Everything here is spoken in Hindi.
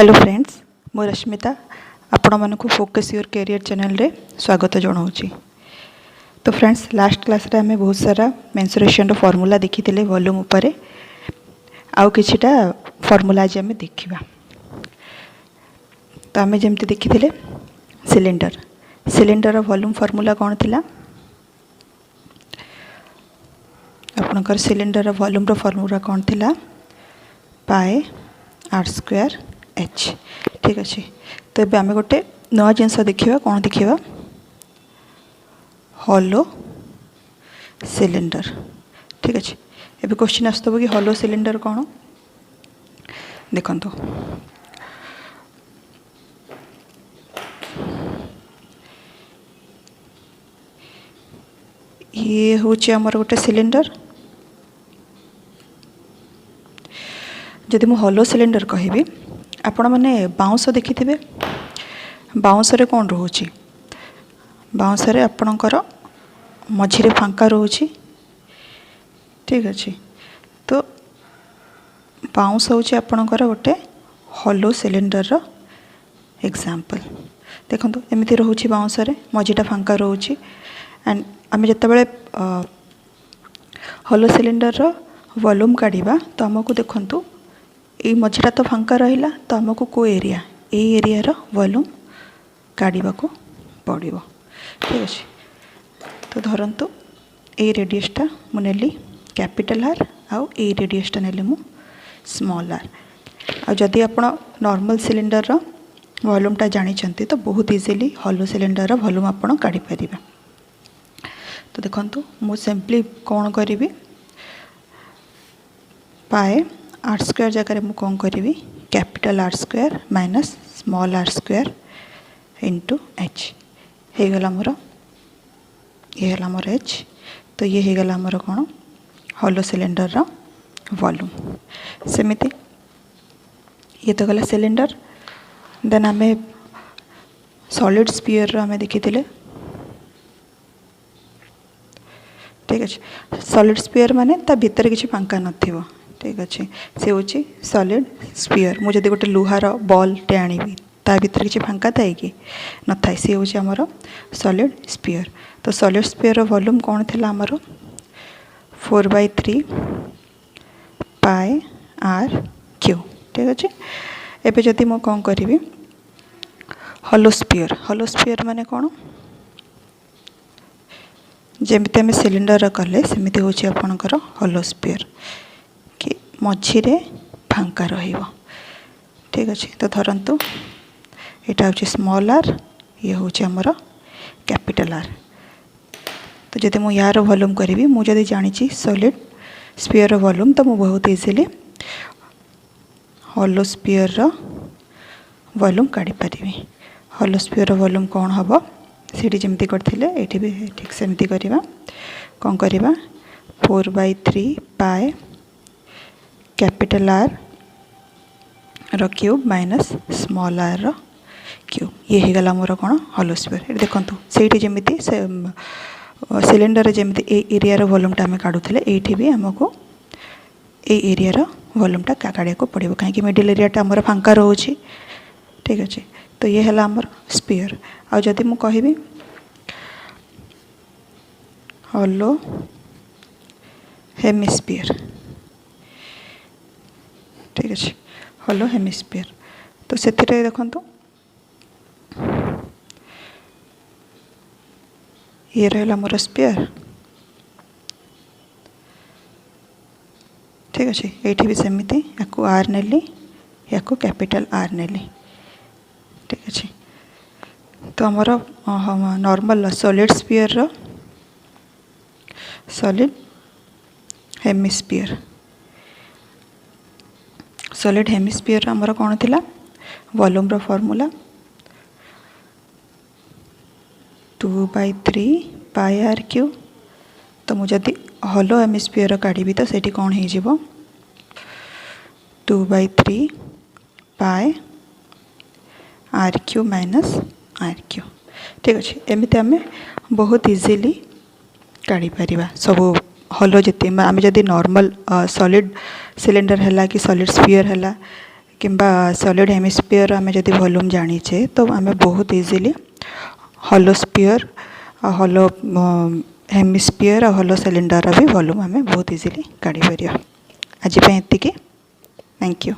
हेलो फ्रेंड्स, मो रश्मिता आपण मानक फोकस योर कैरियर चैनल रे स्वागत जनाऊँगी। तो फ्रेंड्स, लास्ट क्लास रे आमे बहुत सारा मेंसुरेशन रो फॉर्मूला देखी थिले वॉल्यूम उपरे। आउ किछिटा फॉर्मूला आज आमे देखिबा। तो आमे जेमति देखी थिले सिलिंडर रो वॉल्यूम फॉर्मूला कोन थिला? आपनकर सिलिंडर रो वॉल्यूम रो फॉर्मूला कोन थिला? पाए आर स्क्वायर एच। ठीक अच्छे। तो ये आम गोटे नया जिनस देखा कौन देखा हॉलो सिलिंडर। ठीक अच्छे। एबे क्वेश्चन आसतबो कि हॉलो सिलिंडर कौन देखंतो। ये होचे हमर गोटे सिलिंडर। जदि मु हॉलो सिलिंडर कहबी आपण मैंने बाउंस देखि थे। बाउंस रे कौन रोचे? बाउंस रे आपणकर मझिरे फांका रोचे। ठीक अच्छे। तो बाउंस होचे आपणकर गोटे हॉलो सिलिंडर रो एग्जांपल। देखो एमती रोचे बाउंस रे मझिटा फांका रोचे। एंड आम जिते हॉलो सिलिंडर रो वॉल्यूम काढ़ा तो आमको देखंतु ये मझीटा तो फांका रहा तो आमको को एरिया एरिया रो वॉल्यूम काढ़ा को पड़ो। ठीक अच्छे। तो धरतु ए रेडियसटा मुझे कैपिटल आर आउ ए रेडियसटा नेली मु स्मॉल आर। आ जदि आप नॉर्मल सिलिंडर रो वॉल्यूमटा जानी तो बहुत easily hollow cylinder rho volume आप काढ़ी पारे। तो देखंतु मु सिंपली कौन करी पाए आर स्क्वायर जगह मु कौन करी capital R square minus small R square into H होगला मोर ये है मोर एच। तो ये होगला मोर कौन हॉलो सिलिंडर रो वॉल्यूम। सेमिति ये तो गला सिलिंडर। देन आमे सॉलिड स्फीयर रो आमे देखी थिले। ठीक अच्छे। सॉलिड स्फीयर माने ता भीतर किसी फांका नथिबो। ठीक अच्छे। से हूँ सॉलिड स्फीयर। मुझे गोटे लुहार बॉल टे आनी ता भीतर किसी फांका थाए कि न थाए सी हूँ आमर सॉलिड स्फीयर। तो सॉलिड स्फीयर वॉल्यूम कौन थी आमर 4/3 पाए आर क्यू। ठीक अच्छे। एबे जदि मु कौन करी हॉलो स्फीयर माने कौन जमीती आम सिलिंडर कले सेमती हूँ आपणकर हॉलो स्फीयर कि मझिरे फांका रहिबो। ठीक अच्छे। तो धरतु यहाँ हूँ स्मॉल आर ये हूँ आमर कैपिटल आर। तो जब मुझे यार वॉल्यूम करी मुझे जानी सॉलिड स्फीयर वॉल्यूम तो मुझे बहुत इजीली हॉलो स्फीयर वॉल्यूम काढ़ी पारि। हॉलो स्फीयर वॉल्यूम कौन हम सीटी जमती करथिले एठी भी ठीक सेमती करवा। कौन करवा 4/3 पाए कैपिटल आर रो क्यूब माइनस स्मॉल आर रो क्यूब। ये होगला मोर कौन हॉलो स्फीयर। देखो से जमीती सिलिंडर जमीती ए एरिया रो वॉल्यूमटा आम काढ़ुले ये भी आमको ए एरिया रो वॉल्यूमटा काढ़ा को पड़ो कहीं मिडिल एरियाटा आमर फांका रोचे। ठीक अच्छे। तो ये है आमर स्फीयर। आ जदि मु कहबी हॉलो हेमिस्फीयर। ठीक अच्छे। Hollow hemisphere. तो से देखो ये रहा मोर स्फीयर। ठीक अच्छे। ये भी सेमती या आर नेली या कैपिटल आर नेली। ठीक अच्छे। तो आमर नॉर्मल सॉलिड स्फीयर रो सॉलिड हेमिस्फीयर सॉलिड हेमिस्फीयर आमर कौन थिला वॉल्यूम रो फॉर्मूला 2/3 पाए आर क्यू। तो मुझे जदि हॉलो हेमिस्फीयर काढ़ी तो सेठी कौन हो 2/3 pi R cube minus r cube. ठीक अच्छे। एमती आम बहुत इजीली काढ़ी पारिबा सब हॉलो जिते आम जदि नॉर्मल सॉलिड सिलिंडर है कि सॉलिड स्फीयर है किंबा सॉलिड हेमिस्फीयर आम जब वॉल्यूम जानीचे तो आम बहुत easily hollow sphere hollow hemisphere और हॉलो सिलिंडर भी वॉल्यूम आम बहुत इजीली काढ़ी पार। आज एतिकी। Thank you.